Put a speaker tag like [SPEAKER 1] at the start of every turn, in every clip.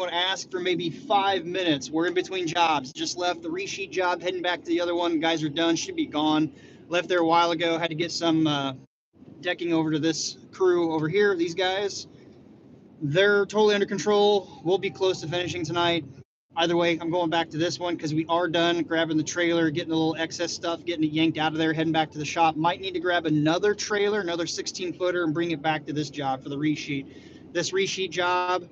[SPEAKER 1] anyone ask for maybe 5 minutes. We're in between jobs. Just left the resheet job, heading back to the other one. Guys are done, should be gone. Left there a while ago, had to get some decking over to this crew over here. These guys, they're totally under control. We'll be close to finishing tonight. Either way, I'm going back to this one because we are done grabbing the trailer, getting a little excess stuff, getting it yanked out of there, heading back to the shop. Might need to grab another trailer, another 16-footer, and bring it back to this job for the resheet. This resheet job,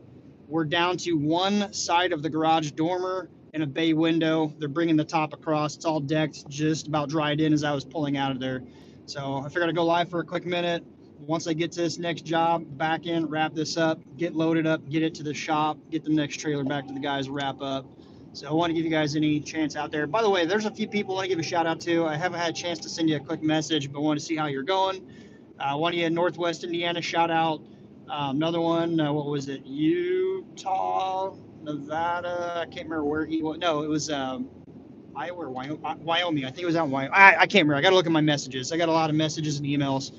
[SPEAKER 1] we're down to one side of the garage dormer and a bay window. They're bringing the top across. It's all decked, just about dried in as I was pulling out of there. So I figured I'd go live for a quick minute. Once I get to this next job, back in, wrap this up, get loaded up, get it to the shop, get the next trailer back to the guys, wrap up. So I want to give you guys any chance out there. By the way, there's a few people I want to give a shout out to. I haven't had a chance to send you a quick message, but want to see how you're going. One of you in Northwest Indiana, shout out. Another one, what was it? Utah, Nevada. I can't remember where he was. No, it was Iowa or Wyoming. I think it was out in Wyoming. I can't remember. I got to look at my messages. I got a lot of messages and emails.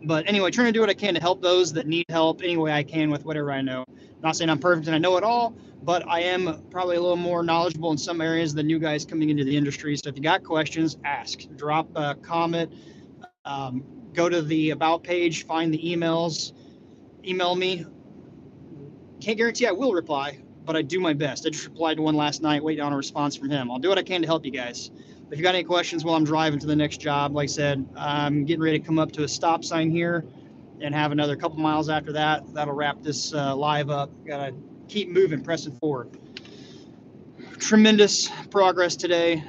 [SPEAKER 1] But anyway, trying to do what I can to help those that need help any way I can with whatever I know. Not saying I'm perfect and I know it all, but I am probably a little more knowledgeable in some areas than new guys coming into the industry. So if you got questions, ask. Drop a comment. Go to the About page, find the emails, email me. Can't guarantee I will reply, but I do my best. I just replied to one last night, waiting on a response from him. I'll do what I can to help you guys. If you got any questions while I'm driving to the next job, like I said, I'm getting ready to come up to a stop sign here and have another couple miles after that. That'll wrap this live up. Got to keep moving, pressing forward. Tremendous progress today.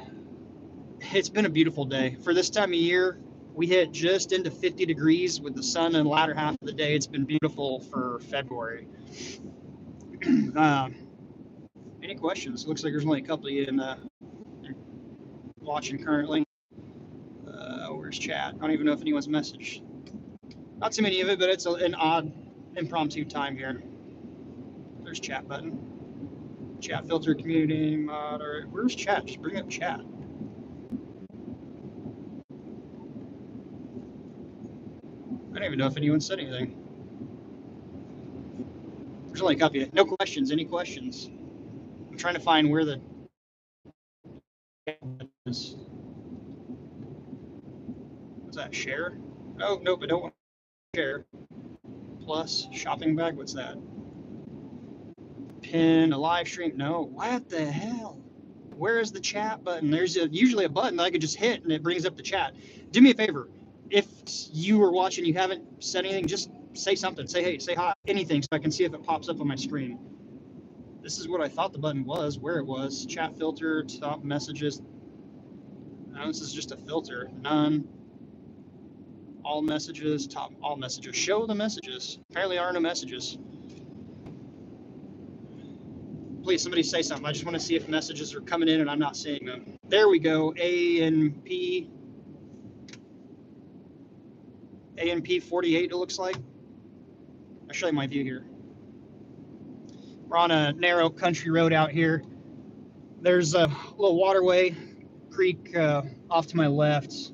[SPEAKER 1] It's been a beautiful day. For this time of year, we hit just into 50 degrees with the sun in the latter half of the day. It's been beautiful for February. Any questions? Looks like there's only a couple of you in watching currently. Where's chat? I don't even know if anyone's messaged. Not too many of it, but it's an odd, impromptu time here. There's chat button. Chat filter, community, moderate. Where's chat? Just bring up chat. I don't even know if anyone said anything. There's only a couple of you. No questions. Any questions? I'm trying to find where the is. What's that? Share? Oh, nope, I don't want to share. Plus, shopping bag, what's that? Pin, a live stream? No, what the hell? Where is the chat button? There's usually a button that I could just hit and it brings up the chat. Do me a favor. If you were watching, you haven't said anything, just say something. Say hey, say hi, anything, so I can see if it pops up on my screen. This is what I thought the button was, where it was. Chat filter, top messages. No, this is just a filter. None. All messages, top, all messages. Show the messages. Apparently there are no messages. Please, somebody say something. I just want to see if messages are coming in and I'm not seeing them. There we go. A and P 48, it looks like. I'll show you my view here. We're on a narrow country road out here. There's a little waterway, creek off to my left,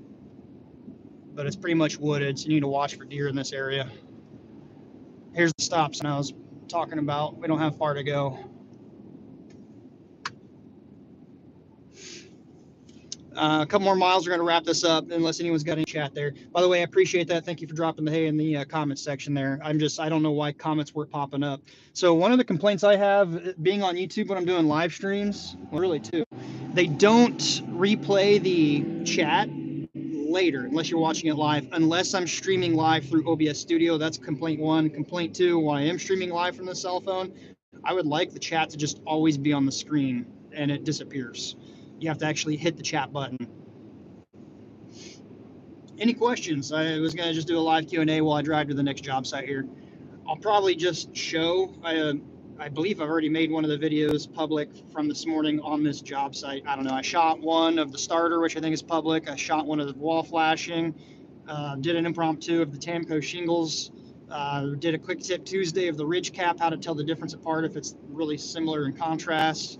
[SPEAKER 1] but it's pretty much wooded, so you need to watch for deer in this area. Here's the stop sign I was talking about. We don't have far to go. A couple more miles, we're going to wrap this up, unless anyone's got any chat there. By the way, I appreciate that. Thank you for dropping the hey in the comments section there. I don't know why comments weren't popping up. So one of the complaints I have being on YouTube when I'm doing live streams, well, really two, they don't replay the chat later unless you're watching it live, unless I'm streaming live through OBS Studio. That's complaint one. Complaint two, while I am streaming live from the cell phone, I would like the chat to just always be on the screen and it disappears. You have to actually hit the chat button. Any questions? I was going to just do a live Q&A while I drive to the next job site here. I'll probably just show, I believe I've already made one of the videos public from this morning on this job site. I don't know. I shot one of the starter, which I think is public. I shot one of the wall flashing. Did an impromptu of the Tamco shingles. Did a quick tip Tuesday of the ridge cap, how to tell the difference apart if it's really similar in contrast.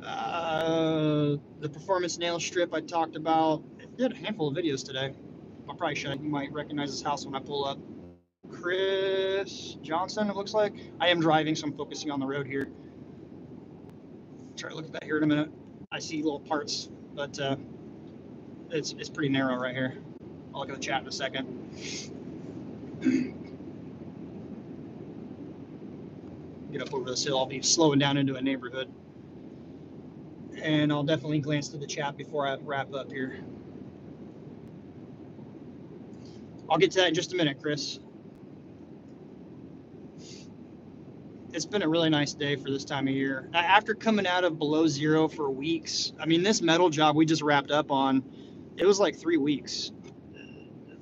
[SPEAKER 1] The performance nail strip I talked about. I did a handful of videos today. I'll probably show you. You might recognize this house when I pull up. Chris Johnson, it looks like. I am driving, so I'm focusing on the road here. Try to look at that here in a minute. I see little parts, but it's pretty narrow right here. I'll look at the chat in a second. Get up over this hill. I'll be slowing down into a neighborhood. And I'll definitely glance through the chat before I wrap up here. I'll get to that in just a minute, Chris. It's been a really nice day for this time of year. After coming out of below zero for weeks, I mean, this metal job we just wrapped up on, it was like 3 weeks.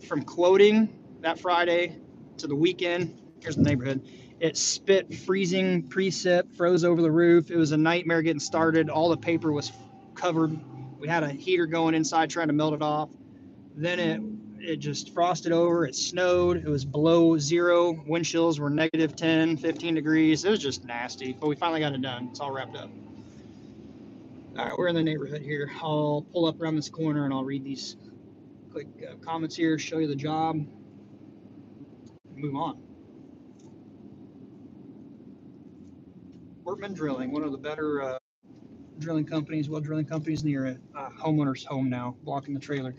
[SPEAKER 1] From quoting that Friday to the weekend, here's the neighborhood. It spit freezing precip, froze over the roof. It was a nightmare getting started. All the paper was covered. We had a heater going inside trying to melt it off. Then it just frosted over. It snowed. It was below zero. Wind chills were negative 10, 15 degrees. It was just nasty, but we finally got it done. It's all wrapped up. All right, we're in the neighborhood here. I'll pull up around this corner and I'll read these quick comments here, show you the job, move on. Workman Drilling, one of the better drilling companies, well drilling companies near a homeowner's home now, blocking the trailer.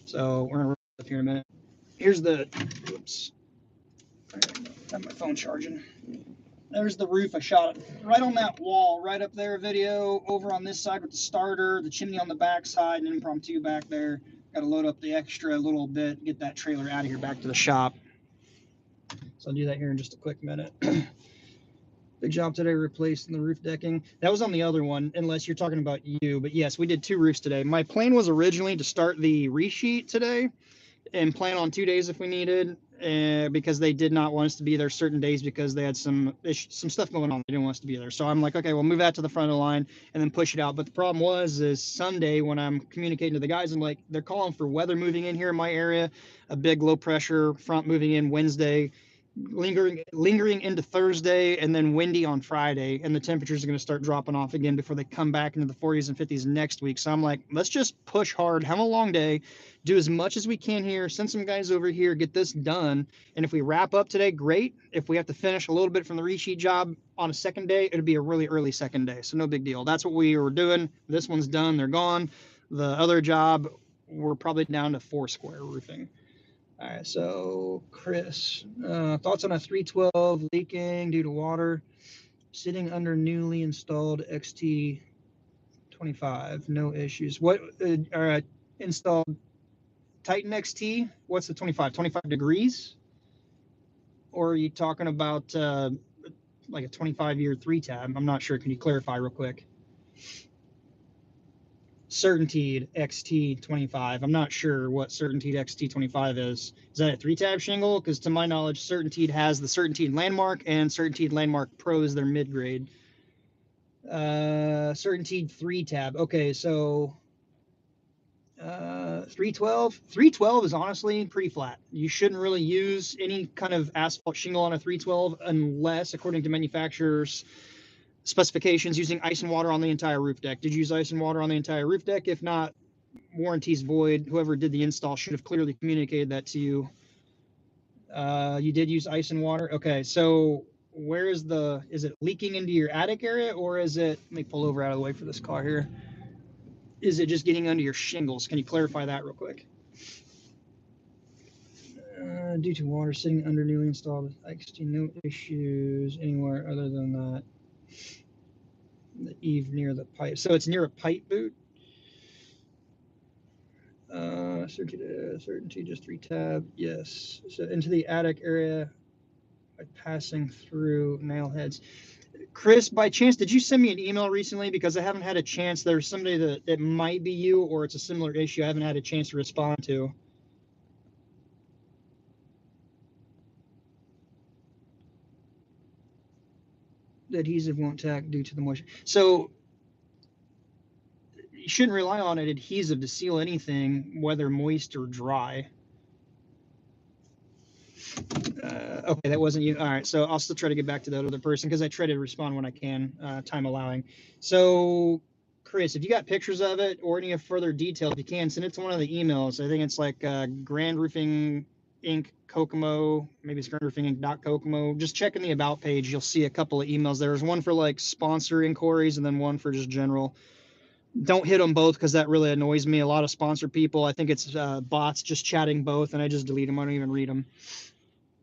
[SPEAKER 1] So we're gonna wrap up here in a minute. Here's the, whoops, got my phone charging. There's the roof I shot right on that wall, right up there, video, over on this side with the starter, the chimney on the back side, and impromptu back there. Got to load up the extra a little bit, get that trailer out of here back to the shop. So I'll do that here in just a quick minute. Big job today replacing the roof decking. That was on the other one, unless you're talking about you. But yes, we did 2 roofs today. My plan was originally to start the resheet today and plan on 2 days if we needed, because they did not want us to be there certain days because they had some stuff going on. They didn't want us to be there. So I'm like, okay, we'll move that to the front of the line and then push it out. But the problem is Sunday when I'm communicating to the guys, I'm like, they're calling for weather moving in here in my area, a big low pressure front moving in Wednesday, lingering into Thursday, and then windy on Friday, and the temperatures are going to start dropping off again before they come back into the 40s and 50s next week. So I'm like, let's just push hard, have a long day, do as much as we can here, send some guys over here, get this done. And if we wrap up today, great. If we have to finish a little bit from the resheet job on a second day, it'll be a really early second day, so no big deal. That's what we were doing. This one's done, they're gone. The other job, we're probably down to 4 square roofing. All right, so Chris, thoughts on a 312 leaking due to water sitting under newly installed XT25, no issues. What installed Titan XT? What's the 25? 25 degrees? Or are you talking about like a 25-year 3-tab? I'm not sure. Can you clarify real quick? Certainteed XT25. I'm not sure what Certainteed XT25 is. Is that a 3-tab shingle? Because to my knowledge, Certainteed has the Certainteed Landmark and Certainteed Landmark Pro is their mid-grade. Certainteed 3-tab. Okay, so 312. 312 is honestly pretty flat. You shouldn't really use any kind of asphalt shingle on a 312 unless, according to manufacturers' specifications, using ice and water on the entire roof deck. Did you use ice and water on the entire roof deck? If not, warranty's void. Whoever did the install should have clearly communicated that to you. You did use ice and water? Okay, so where is it leaking into your attic area, or is it, let me pull over out of the way for this car here. Is it just getting under your shingles? Can you clarify that real quick? Due to water sitting under newly installed XT, no issues anywhere other than that. The eave near the pipe. So it's near a pipe boot. Certainty just 3-tab. Yes. So into the attic area by passing through nail heads. Chris, by chance, did you send me an email recently? Because I haven't had a chance. There's somebody that might be you, or it's a similar issue I haven't had a chance to respond to. The adhesive won't tack due to the moisture. So you shouldn't rely on an adhesive to seal anything, whether moist or dry. Okay, that wasn't you. All right, so I'll still try to get back to that other person because I try to respond when I can, time allowing. So, Chris, if you got pictures of it or any further detail, if you can, send it to one of the emails. I think it's like Grand Roofing Inc. Kokomo, maybe it's Grinder Inc. Kokomo. Just checking the about page, you'll see a couple of emails. There's one for like sponsor inquiries and then one for just general. Don't hit them both because that really annoys me. A lot of sponsor people, I think it's bots just chatting both, and I just delete them. I don't even read them.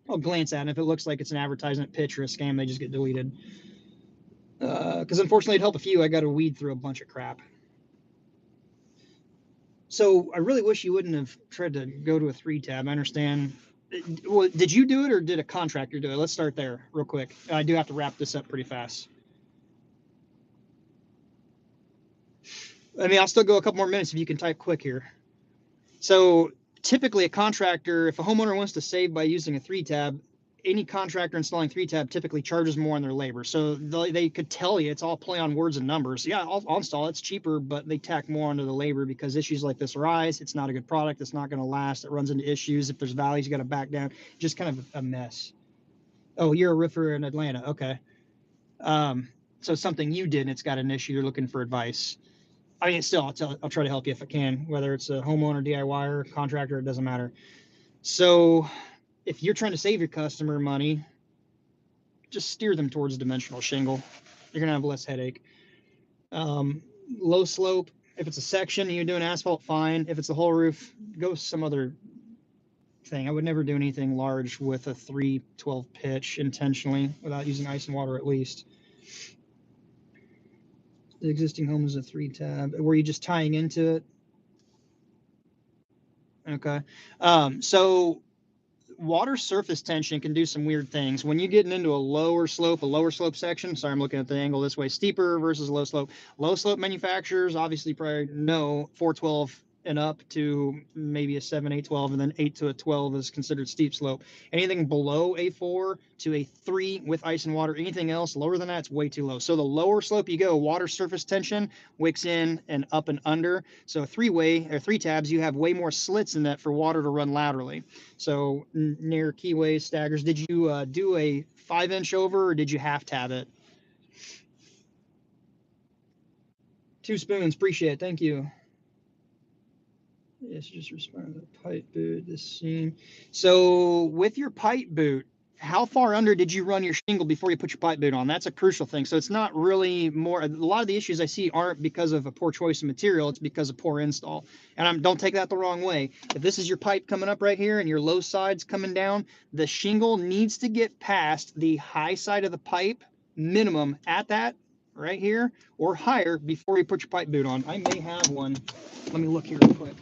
[SPEAKER 1] I'll glance at them. If it looks like it's an advertisement pitch or a scam, they just get deleted. Because unfortunately, to help a few, I got to weed through a bunch of crap. So I really wish you wouldn't have tried to go to a 3-tab. I understand. Well, did you do it or did a contractor do it? Let's start there real quick. I do have to wrap this up pretty fast. I mean, I'll still go a couple more minutes if you can type quick here. So typically a contractor, if a homeowner wants to save by using a 3-tab, any contractor installing 3-tab typically charges more on their labor. So they could tell you it's all play on words and numbers. Yeah, I'll install it. It's cheaper, but they tack more onto the labor because issues like this arise. It's not a good product. It's not going to last. It runs into issues. If there's valleys, you got to back down. Just kind of a mess. Oh, you're a roofer in Atlanta. Okay. So something you did and it's got an issue. You're looking for advice. I mean, still, I'll try to help you if I can, whether it's a homeowner, DIYer, contractor, it doesn't matter. So if you're trying to save your customer money, just steer them towards dimensional shingle. You're going to have less headache. Low slope, if it's a section and you're doing asphalt, fine. If it's the whole roof, go some other thing. I would never do anything large with a 3/12 pitch intentionally without using ice and water at least. The existing home is a 3-tab. Were you just tying into it? Okay. So water surface tension can do some weird things. When you're getting into a lower slope section, sorry, I'm looking at the angle this way, steeper versus low slope. Low slope manufacturers obviously probably know 412 and up to maybe a 7, 8, 12, and then 8 to a 12 is considered steep slope. Anything below a 4 to a 3 with ice and water, anything else lower than that's way too low. So the lower slope you go, water surface tension wicks in and up and under. So 3-way or 3 tabs, you have way more slits in that for water to run laterally. So near keyways, staggers, did you do a 5-inch over or did you half tab it? 2 spoons, appreciate it, thank you. Yes, just respond to the pipe boot, this scene. So with your pipe boot, how far under did you run your shingle before you put your pipe boot on? That's a crucial thing. So it's not really more, a lot of the issues I see aren't because of a poor choice of material, it's because of poor install. And don't take that the wrong way. If this is your pipe coming up right here and your low side's coming down, the shingle needs to get past the high side of the pipe minimum at that right here or higher before you put your pipe boot on. I may have one. Let me look here real quick.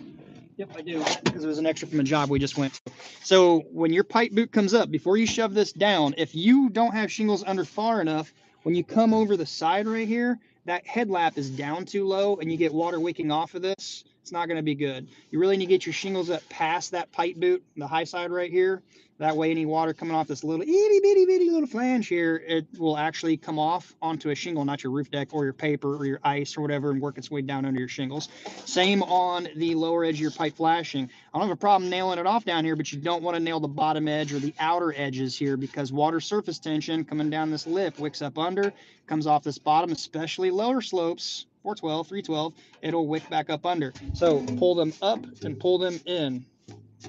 [SPEAKER 1] Yep, I do, because it was an extra from a job we just went to. So when your pipe boot comes up, before you shove this down, if you don't have shingles under far enough, when you come over the side right here, that headlap is down too low and you get water wicking off of this, it's not going to be good. You really need to get your shingles up past that pipe boot, the high side right here. That way any water coming off this little itty bitty little flange here, it will actually come off onto a shingle, not your roof deck or your paper or your ice or whatever, and work its way down under your shingles. Same on the lower edge of your pipe flashing. I don't have a problem nailing it off down here, but you don't want to nail the bottom edge or the outer edges here because water surface tension coming down this lip wicks up under, comes off this bottom, especially lower slopes, 412, 312, it'll wick back up under. So pull them up and pull them in.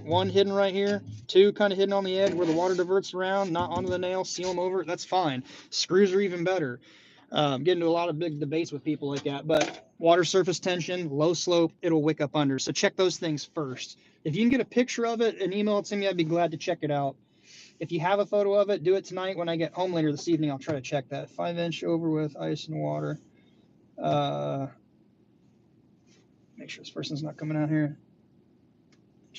[SPEAKER 1] 1 hidden right here, 2 kind of hidden on the edge where the water diverts around, not onto the nail, seal them over, that's fine. Screws are even better. Get into a lot of big debates with people like that, but water surface tension, low slope, it'll wick up under. So check those things first. If you can get a picture of it and email it to me, I'd be glad to check it out. If you have a photo of it, do it tonight. When I get home later this evening, I'll try to check that. 5-inch over with ice and water. Make sure this person's not coming out here.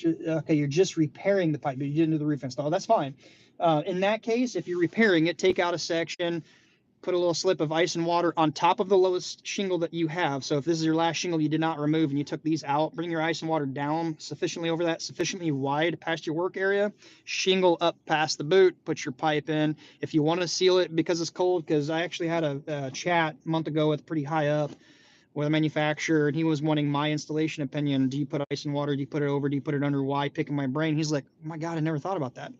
[SPEAKER 1] Okay, you're just repairing the pipe, but you didn't do the roof install. That's fine. In that case, if you're repairing it, take out a section, put a little slip of ice and water on top of the lowest shingle that you have. So if this is your last shingle you did not remove and you took these out, bring your ice and water down sufficiently over that, sufficiently wide past your work area, shingle up past the boot, put your pipe in. If you want to seal it because it's cold, because I actually had a chat a month ago with pretty high up with a manufacturer, and he was wanting my installation opinion. Do you put ice and water? Do you put it over? Do you put it under? Why? Picking my brain. He's like, oh my God, I never thought about that.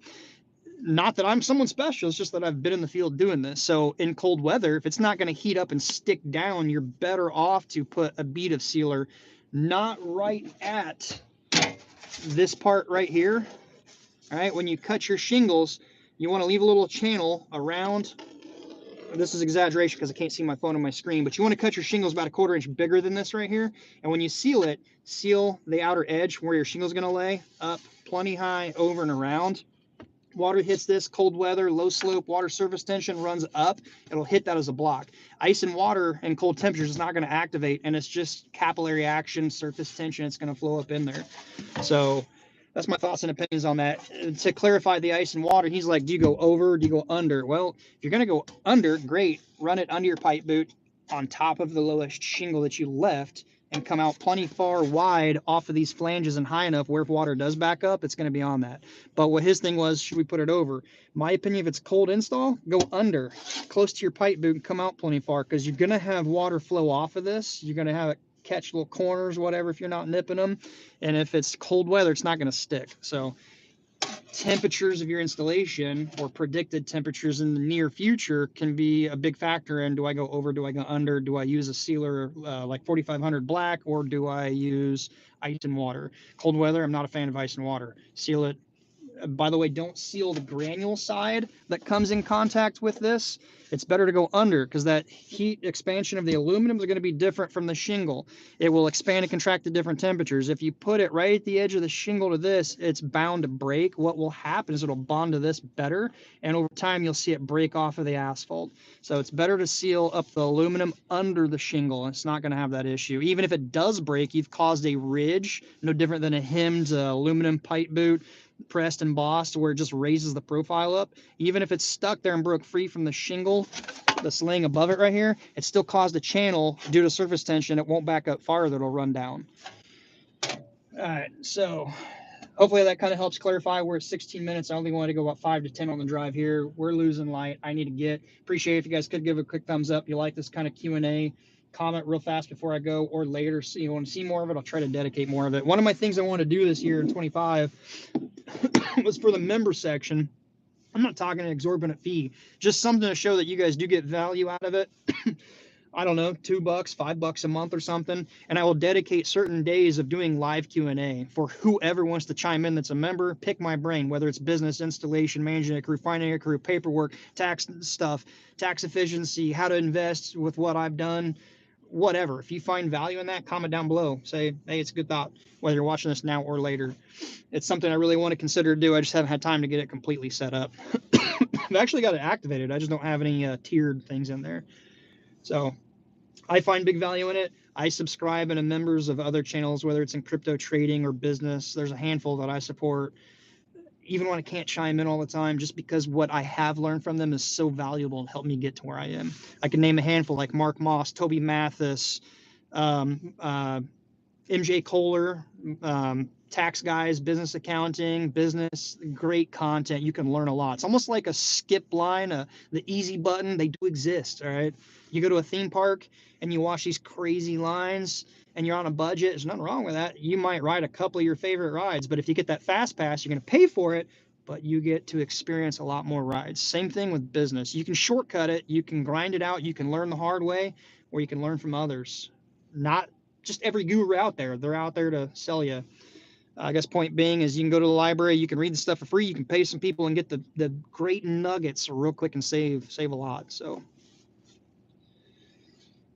[SPEAKER 1] Not that I'm someone special, it's just that I've been in the field doing this. So in cold weather, if it's not going to heat up and stick down, you're better off to put a bead of sealer, not right at this part right here, All right, when you cut your shingles, you want to leave a little channel around. This is exaggeration because I can't see my phone on my screen, but you want to cut your shingles about a 1/4 inch bigger than this right here. And when you seal it, seal the outer edge where your shingles going to lay up plenty high, over and around. Water hits this, cold weather, low slope, water surface tension runs up. It'll hit that as a block. Ice and water and cold temperatures is not going to activate, and it's just capillary action, surface tension. It's going to flow up in there. So that's my thoughts and opinions on that. To clarify the ice and water, he's like, do you go over, do you go under? Well, if you're going to go under, great. Run it under your pipe boot on top of the lowest shingle that you left, and come out plenty far wide off of these flanges and high enough where if water does back up, it's going to be on that. But what his thing was, should we put it over? My opinion, if it's cold install, go under, close to your pipe boot, and come out plenty far, because you're going to have water flow off of this. You're going to have it catch little corners, whatever, if you're not nipping them. And if it's cold weather, it's not going to stick. So temperatures of your installation, or predicted temperatures in the near future, can be a big factor in, do I go over, do I go under, do I use a sealer like 4500 black, or do I use ice and water? Cold weather, I'm not a fan of ice and water. Seal it. By the way, don't seal the granule side that comes in contact with this. It's better to go under, because that heat expansion of the aluminum is going to be different from the shingle. It will expand and contract at different temperatures. If you put it right at the edge of the shingle to this, it's bound to break. What will happen is it'll bond to this better, and over time you'll see it break off of the asphalt. So it's better to seal up the aluminum under the shingle. It's not going to have that issue. Even if it does break, you've caused a ridge, no different than a hemmed aluminum pipe boot, pressed and embossed, where it just raises the profile up. Even if it's stuck there and broke free from the shingle, the sling above it right here, it still caused a channel due to surface tension. It won't back up farther, it'll run down. All right, so hopefully that kind of helps clarify. We're at 16 minutes. I only wanted to go about 5 to 10 on the drive here. We're losing light. I need to get. Appreciate it if you guys could give a quick thumbs up. You like this kind of Q&A. Comment real fast before I go, or later. So you want to see more of it, I'll try to dedicate more of it. One of my things I want to do this year in 25 was for the member section. I'm not talking an exorbitant fee, just something to show that you guys do get value out of it. I don't know, $2, $5 a month or something. And I will dedicate certain days of doing live Q&A for whoever wants to chime in that's a member. Pick my brain, whether it's business, installation, managing a crew, finding a crew, paperwork, tax stuff, tax efficiency, how to invest with what I've done, whatever. If you find value in that, comment down below. Say, hey, it's a good thought, whether you're watching this now or later. It's something I really want to consider to do. I just haven't had time to get it completely set up. I've actually got it activated. I just don't have any tiered things in there. So I find big value in it. I subscribe and am members of other channels, whether it's in crypto trading or business. There's a handful that I support, even when I can't chime in all the time, just because what I have learned from them is so valuable and helped me get to where I am. I can name a handful like Mark Moss, Toby Mathis, MJ Kohler, tax guys, business accounting, business, great content. You can learn a lot. It's almost like a skip line, the easy button. They do exist, all right? You go to a theme park and you watch these crazy lines and you're on a budget. There's nothing wrong with that. You might ride a couple of your favorite rides, but if you get that fast pass, you're going to pay for it, but you get to experience a lot more rides. Same thing with business. You can shortcut it. You can grind it out. You can learn the hard way, or you can learn from others. Not just every guru out there. They're out there to sell you. I guess point being is you can go to the library, you can read the stuff for free, you can pay some people and get the great nuggets real quick and save a lot. So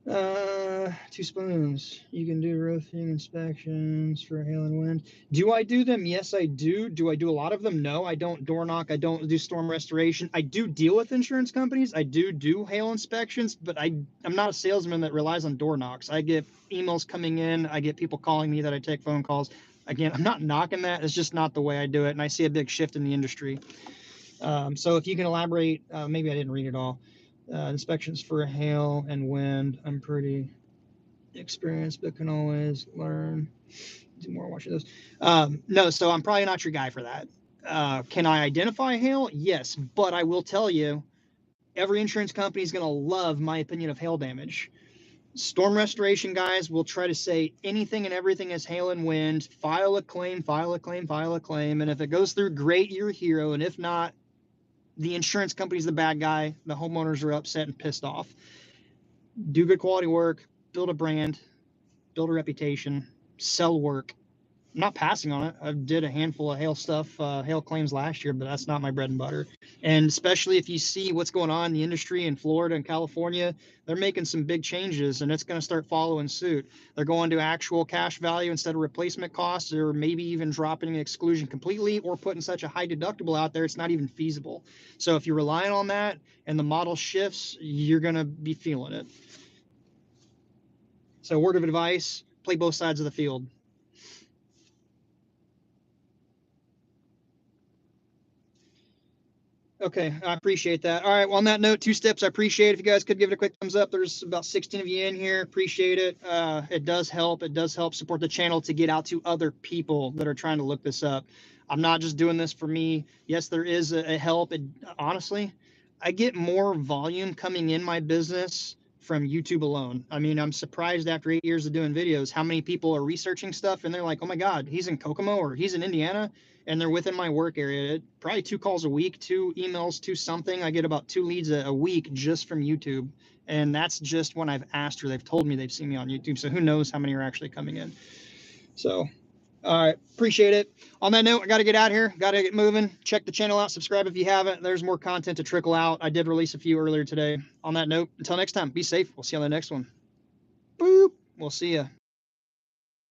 [SPEAKER 1] 2 spoons. You can do roofing inspections for hail and wind. Do I do them? Yes, I do. Do I do a lot of them? No, I don't door knock. I don't do storm restoration. I do deal with insurance companies. I do hail inspections, but I'm not a salesman that relies on door knocks. I get emails coming in. I get people calling me that I take phone calls. Again, I'm not knocking that. It's just not the way I do it. And I see a big shift in the industry. So if you can elaborate, maybe I didn't read it all. Inspections for hail and wind. I'm pretty experienced, but can always learn. Do more watching those. No, so I'm probably not your guy for that. Can I identify hail? Yes, but I will tell you, every insurance company is going to love my opinion of hail damage. Storm restoration guys will try to say anything and everything is hail and wind. File a claim, file a claim, file a claim. And if it goes through, great, you're a hero. And if not, the insurance company's the bad guy. The homeowners are upset and pissed off. Do good quality work, build a brand, build a reputation, sell work. not passing on it. I did a handful of hail stuff, hail claims last year, but that's not my bread and butter. And especially if you see what's going on in the industry in Florida and California, they're making some big changes, and it's going to start following suit. They're going to actual cash value instead of replacement costs, or maybe even dropping exclusion completely, or putting such a high deductible out there it's not even feasible. So if you're relying on that and the model shifts, you're going to be feeling it. So word of advice, play both sides of the field. Okay, I appreciate that. All right, well, on that note, 2 steps, I appreciate it. If you guys could give it a quick thumbs up. There's about 16 of you in here. Appreciate it. It does help. It does help support the channel to get out to other people that are trying to look this up. I'm not just doing this for me. Yes, there is a help. And honestly, I get more volume coming in my business from YouTube alone. I mean, I'm surprised after 8 years of doing videos how many people are researching stuff and they're like, oh my God, he's in Kokomo or he's in Indiana and they're within my work area. Probably 2 calls a week, 2 emails, 2 something. I get about 2 leads a week just from YouTube. And that's just when I've asked or they've told me they've seen me on YouTube. So who knows how many are actually coming in. So, all right, appreciate it. On that note, I got to get out here. Got to get moving. Check the channel out. Subscribe if you haven't. There's more content to trickle out. I did release a few earlier today. On that note, until next time, be safe. We'll see you on the next one. Boop. We'll see you.